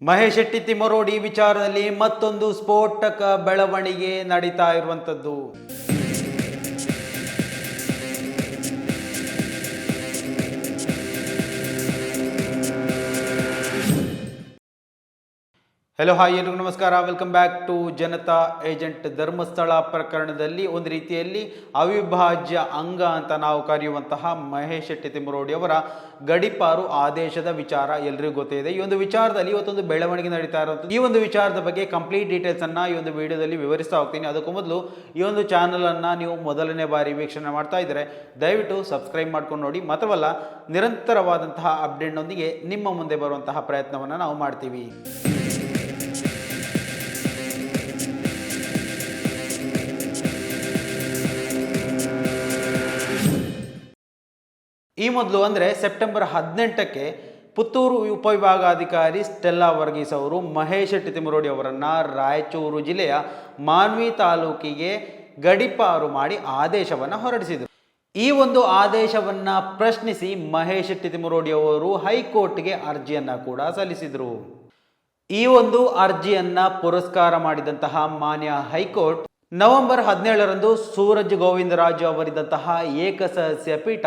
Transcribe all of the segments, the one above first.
ಮಹೇಶ್ ಶೆಟ್ಟಿ ತಿಮ್ಮರೋಡಿ ವಿಚಾರದಲ್ಲಿ ಮತ್ತೊಂದು ಸ್ಫೋಟಕ ಬೆಳವಣಿಗೆ ನಡೀತಾ ಇರುವಂತದ್ದು. ಹೆಲೋ ಹಾಯ್ ಎಲ್ರಿಗೂ ನಮಸ್ಕಾರ, welcome back to Janata agent. Dharmasthala ಪ್ರಕರಣದಲ್ಲಿ ಒಂದು ರೀತಿಯಲ್ಲಿ ಅವಿಭಾಜ್ಯ ಅಂಗ ಅಂತ ನಾವು ಕರೆಯುವಂತಹ ಮಹೇಶ್ ಶೆಟ್ಟಿ ತಿಮ್ಮರೋಡಿ ಅವರ ಗಡೀಪಾರು ಆದೇಶದ ವಿಚಾರ ಎಲ್ರಿಗೂ ಗೊತ್ತಿದೆ. ಈ ಒಂದು ವಿಚಾರದಲ್ಲಿ ಇವತ್ತೊಂದು ಬೆಳವಣಿಗೆ ನಡೀತಾ ಇರುವಂಥದ್ದು. ಈ ಒಂದು ವಿಚಾರದ ಬಗ್ಗೆ ಕಂಪ್ಲೀಟ್ ಡೀಟೇಲ್ಸ್ ಅನ್ನ ಈ ಒಂದು ವಿಡಿಯೋದಲ್ಲಿ ವಿವರಿಸ್ತಾ ಹೋಗ್ತೀನಿ. ಅದಕ್ಕೂ ಮೊದಲು ಈ ಒಂದು ಚಾನಲ್ ಅನ್ನ ನೀವು ಮೊದಲನೇ ಬಾರಿ ವೀಕ್ಷಣೆ ಮಾಡ್ತಾ ಇದ್ರೆ ದಯವಿಟ್ಟು ಸಬ್ಸ್ಕ್ರೈಬ್ ಮಾಡ್ಕೊಂಡು ನೋಡಿ. ಮಾತ್ರವಲ್ಲ, ನಿರಂತರವಾದಂತಹ ಅಪ್ಡೇಟ್ನೊಂದಿಗೆ ನಿಮ್ಮ ಮುಂದೆ ಬರುವಂತಹ ಪ್ರಯತ್ನವನ್ನು ನಾವು ಮಾಡ್ತೀವಿ. ಈ ಮೊದಲು ಅಂದರೆ ಸೆಪ್ಟೆಂಬರ್ 18ಕ್ಕೆ ಪುತ್ತೂರು ಉಪವಿಭಾಗಾಧಿಕಾರಿ ಸ್ಟೆಲ್ಲಾ ವರ್ಗೀಸ್ ಅವರು ಮಹೇಶ್ ಶೆಟ್ಟಿ ತಿಮ್ಮರೋಡಿ ಅವರನ್ನು ರಾಯಚೂರು ಜಿಲ್ಲೆಯ ಮಾನ್ವಿ ತಾಲೂಕಿಗೆ ಗಡೀಪಾರು ಮಾಡಿ ಆದೇಶವನ್ನು ಹೊರಡಿಸಿದರು. ಈ ಒಂದು ಆದೇಶವನ್ನು ಪ್ರಶ್ನಿಸಿ ಮಹೇಶ್ ಶೆಟ್ಟಿ ತಿಮ್ಮರೋಡಿ ಅವರು ಹೈಕೋರ್ಟ್ಗೆ ಅರ್ಜಿಯನ್ನು ಕೂಡ ಸಲ್ಲಿಸಿದರು. ಈ ಒಂದು ಅರ್ಜಿಯನ್ನು ಪುರಸ್ಕಾರ ಮಾಡಿದಂತಹ ಮಾನ್ಯ ಹೈಕೋರ್ಟ್ ನವೆಂಬರ್ 17ರಂದು ಸೂರಜ್ ಗೋವಿಂದರಾಜು ಅವರಿದ್ದಂತಹ ಏಕಸದಸ್ಯ ಪೀಠ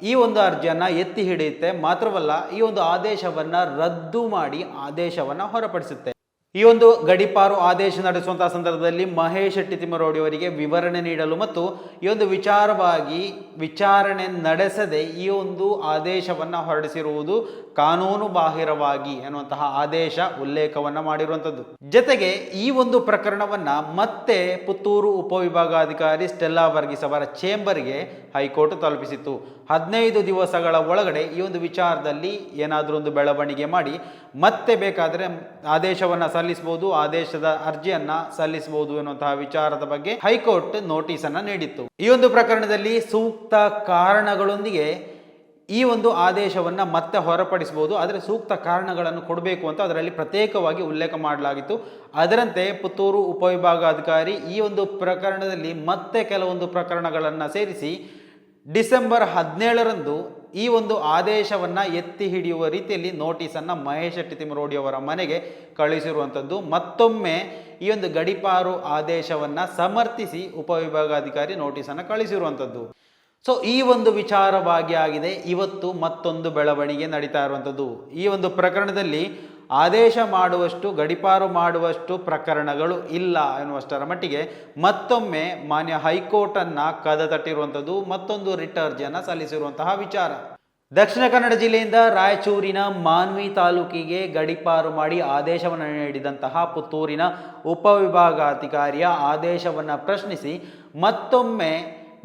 ಈ ಒಂದು ಅರ್ಜಿಯನ್ನು ಎತ್ತಿ ಹಿಡಿಯುತ್ತೆ. ಮಾತ್ರವಲ್ಲ, ಈ ಒಂದು ಆದೇಶವನ್ನು ರದ್ದು ಮಾಡಿ ಆದೇಶವನ್ನು ಹೊರಪಡಿಸುತ್ತೆ. ಈ ಒಂದು ಗಡೀಪಾರು ಆದೇಶ ನಡೆಸುವಂತಹ ಸಂದರ್ಭದಲ್ಲಿ ಮಹೇಶ್ ಶೆಟ್ಟಿ ತಿಮ್ಮರೋಡಿ ಅವರಿಗೆ ವಿವರಣೆ ನೀಡಲು ಮತ್ತು ಈ ಒಂದು ವಿಚಾರವಾಗಿ ವಿಚಾರಣೆ ನಡೆಸದೆ ಈ ಒಂದು ಆದೇಶವನ್ನು ಹೊರಡಿಸಿರುವುದು ಕಾನೂನು ಬಾಹಿರವಾಗಿ ಅನ್ನುವಂತಹ ಆದೇಶ ಉಲ್ಲೇಖವನ್ನು ಮಾಡಿರುವಂಥದ್ದು. ಜೊತೆಗೆ ಈ ಒಂದು ಪ್ರಕರಣವನ್ನ ಮತ್ತೆ ಪುತ್ತೂರು ಉಪವಿಭಾಗಾಧಿಕಾರಿ ಸ್ಟೆಲ್ಲಾ ವರ್ಗೀಸ್ ಅವರ ಚೇಂಬರ್ಗೆ ಹೈಕೋರ್ಟ್ ತಲುಪಿಸಿತ್ತು. 15 ದಿವಸಗಳ ಒಳಗಡೆ ಈ ಒಂದು ವಿಚಾರದಲ್ಲಿ ಏನಾದರೂ ಒಂದು ಬೆಳವಣಿಗೆ ಮಾಡಿ ಮತ್ತೆ ಬೇಕಾದರೆ ಆದೇಶವನ್ನು ಸಲ್ಲಿಸಬಹುದು, ಆದೇಶದ ಅರ್ಜಿಯನ್ನ ಸಲ್ಲಿಸಬಹುದು ಎನ್ನುವಂತಹ ವಿಚಾರದ ಬಗ್ಗೆ ಹೈಕೋರ್ಟ್ ನೋಟಿಸ್ ಅನ್ನ ನೀಡಿತ್ತು. ಈ ಒಂದು ಪ್ರಕರಣದಲ್ಲಿ ಸೂಕ್ತ ಕಾರಣಗಳೊಂದಿಗೆ ಈ ಒಂದು ಆದೇಶವನ್ನು ಮತ್ತೆ ಹೊರಪಡಿಸಬಹುದು, ಆದರೆ ಸೂಕ್ತ ಕಾರಣಗಳನ್ನು ಕೊಡಬೇಕು ಅಂತ ಅದರಲ್ಲಿ ಪ್ರತ್ಯೇಕವಾಗಿ ಉಲ್ಲೇಖ ಮಾಡಲಾಗಿತ್ತು. ಅದರಂತೆ ಪುತ್ತೂರು ಉಪವಿಭಾಗಾಧಿಕಾರಿ ಈ ಒಂದು ಪ್ರಕರಣದಲ್ಲಿ ಮತ್ತೆ ಕೆಲವೊಂದು ಪ್ರಕರಣಗಳನ್ನು ಸೇರಿಸಿ ಡಿಸೆಂಬರ್ 17ರಂದು ಈ ಒಂದು ಆದೇಶವನ್ನು ಎತ್ತಿ ಹಿಡಿಯುವ ರೀತಿಯಲ್ಲಿ ನೋಟಿಸನ್ನು ಮಹೇಶ್ ಶೆಟ್ಟಿ ತಿಮ್ಮರೋಡಿ ಅವರ ಮನೆಗೆ ಕಳುಹಿಸಿರುವಂಥದ್ದು. ಮತ್ತೊಮ್ಮೆ ಈ ಒಂದು ಗಡೀಪಾರು ಆದೇಶವನ್ನು ಸಮರ್ಥಿಸಿ ಉಪವಿಭಾಗಾಧಿಕಾರಿ ನೋಟಿಸನ್ನು ಕಳಿಸಿರುವಂಥದ್ದು. ಸೊ ಈ ಒಂದು ವಿಚಾರವಾಗಿ ಆಗಿದೆ ಇವತ್ತು ಮತ್ತೊಂದು ಬೆಳವಣಿಗೆ ನಡೀತಾ ಇರುವಂಥದ್ದು. ಈ ಒಂದು ಪ್ರಕರಣದಲ್ಲಿ ಆದೇಶ ಮಾಡುವಷ್ಟು ಗಡೀಪಾರು ಮಾಡುವಷ್ಟು ಪ್ರಕರಣಗಳು ಇಲ್ಲ ಎನ್ನುವಷ್ಟರ ಮಟ್ಟಿಗೆ ಮತ್ತೊಮ್ಮೆ ಮಾನ್ಯ ಹೈಕೋರ್ಟನ್ನು ಕದ ತಟ್ಟಿರುವಂಥದ್ದು, ಮತ್ತೊಂದು ರಿಟ್ ಅರ್ಜಿಯನ್ನು ಸಲ್ಲಿಸಿರುವಂತಹ ವಿಚಾರ. ದಕ್ಷಿಣ ಕನ್ನಡ ಜಿಲ್ಲೆಯಿಂದ ರಾಯಚೂರಿನ ಮಾನ್ವಿ ತಾಲೂಕಿಗೆ ಗಡೀಪಾರು ಮಾಡಿ ಆದೇಶವನ್ನು ನೀಡಿದಂತಹ ಪುತ್ತೂರಿನ ಉಪವಿಭಾಗಾಧಿಕಾರಿಯ ಆದೇಶವನ್ನು ಪ್ರಶ್ನಿಸಿ ಮತ್ತೊಮ್ಮೆ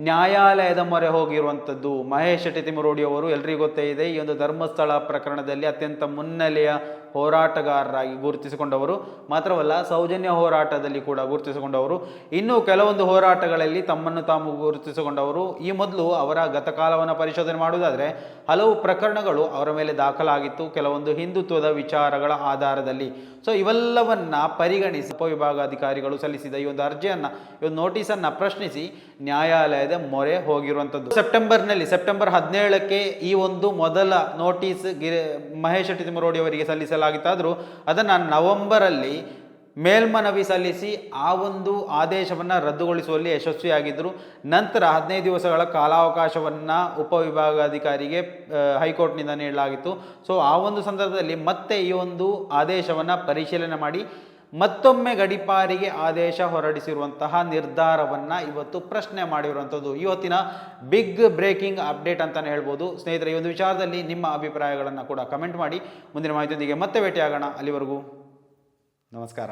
ನ್ಯಾಯಾಲಯದ ಮೊರೆ ಹೋಗಿರುವಂಥದ್ದು ಮಹೇಶ್ ಶೆಟ್ಟಿ ತಿಮ್ಮರೋಡಿ ಅವರು. ಎಲ್ರಿಗೂ ಗೊತ್ತೇ ಇದೆ, ಈ ಒಂದು ಧರ್ಮಸ್ಥಳ ಪ್ರಕರಣದಲ್ಲಿ ಅತ್ಯಂತ ಮುನ್ನೆಲೆಯ ಹೋರಾಟಗಾರರಾಗಿ ಗುರುತಿಸಿಕೊಂಡವರು. ಮಾತ್ರವಲ್ಲ, ಸೌಜನ್ಯ ಹೋರಾಟದಲ್ಲಿ ಕೂಡ ಗುರುತಿಸಿಕೊಂಡವರು. ಇನ್ನು ಕೆಲವೊಂದು ಹೋರಾಟಗಳಲ್ಲಿ ತಮ್ಮನ್ನು ತಾವು ಗುರುತಿಸಿಕೊಂಡವರು. ಈ ಮೊದಲು ಅವರ ಗತಕಾಲವನ್ನು ಪರಿಶೋಧನೆ ಮಾಡುವುದಾದರೆ ಹಲವು ಪ್ರಕರಣಗಳು ಅವರ ಮೇಲೆ ದಾಖಲಾಗಿತ್ತು, ಕೆಲವೊಂದು ಹಿಂದುತ್ವದ ವಿಚಾರಗಳ ಆಧಾರದಲ್ಲಿ. ಸೊ ಇವೆಲ್ಲವನ್ನ ಪರಿಗಣಿಸಿ ಉಪವಿಭಾಗಾಧಿಕಾರಿಗಳು ಸಲ್ಲಿಸಿದ ಈ ಒಂದು ಅರ್ಜಿಯನ್ನ, ಈ ಒಂದು ನೋಟಿಸನ್ನು ಪ್ರಶ್ನಿಸಿ ನ್ಯಾಯಾಲಯದ ಮೊರೆ ಹೋಗಿರುವಂಥದ್ದು. ಸೆಪ್ಟೆಂಬರ್ 17ಕ್ಕೆ ಈ ಒಂದು ಮೊದಲ ನೋಟಿಸ್ ಮಹೇಶ್ ಶೆಟ್ಟಿ ತಿಮ್ಮರೋಡಿ ಅವರಿಗೆ ಸಲ್ಲಿಸಲಾಗಿತ್ತಾದರೂ ಅದನ್ನು ನವೆಂಬರಲ್ಲಿ ಮೇಲ್ಮನವಿ ಸಲ್ಲಿಸಿ ಆ ಒಂದು ಆದೇಶವನ್ನು ರದ್ದುಗೊಳಿಸುವಲ್ಲಿ ಯಶಸ್ವಿಯಾಗಿದ್ದರು. ನಂತರ 15 ದಿವಸಗಳ ಕಾಲಾವಕಾಶವನ್ನು ಉಪವಿಭಾಗಾಧಿಕಾರಿಗೆ ಹೈಕೋರ್ಟ್ನಿಂದ ನೀಡಲಾಗಿತ್ತು. ಸೊ ಆ ಒಂದು ಸಂದರ್ಭದಲ್ಲಿ ಮತ್ತೆ ಈ ಒಂದು ಆದೇಶವನ್ನು ಪರಿಶೀಲನೆ ಮಾಡಿ ಮತ್ತೊಮ್ಮೆ ಗಡೀಪಾರಿಗೆ ಆದೇಶ ಹೊರಡಿಸಿರುವಂತಹ ನಿರ್ಧಾರವನ್ನು ಇವತ್ತು ಪ್ರಶ್ನೆ ಮಾಡಿರುವಂಥದ್ದು. ಇವತ್ತಿನ ಬಿಗ್ ಬ್ರೇಕಿಂಗ್ ಅಪ್ಡೇಟ್ ಅಂತಲೇ ಹೇಳ್ಬೋದು. ಸ್ನೇಹಿತರೆ, ಈ ಒಂದು ವಿಚಾರದಲ್ಲಿ ನಿಮ್ಮ ಅಭಿಪ್ರಾಯಗಳನ್ನು ಕೂಡ ಕಮೆಂಟ್ ಮಾಡಿ. ಮುಂದಿನ ಮಾಹಿತಿಯೊಂದಿಗೆ ಮತ್ತೆ ಭೇಟಿಯಾಗೋಣ. ಅಲ್ಲಿವರೆಗೂ ನಮಸ್ಕಾರ.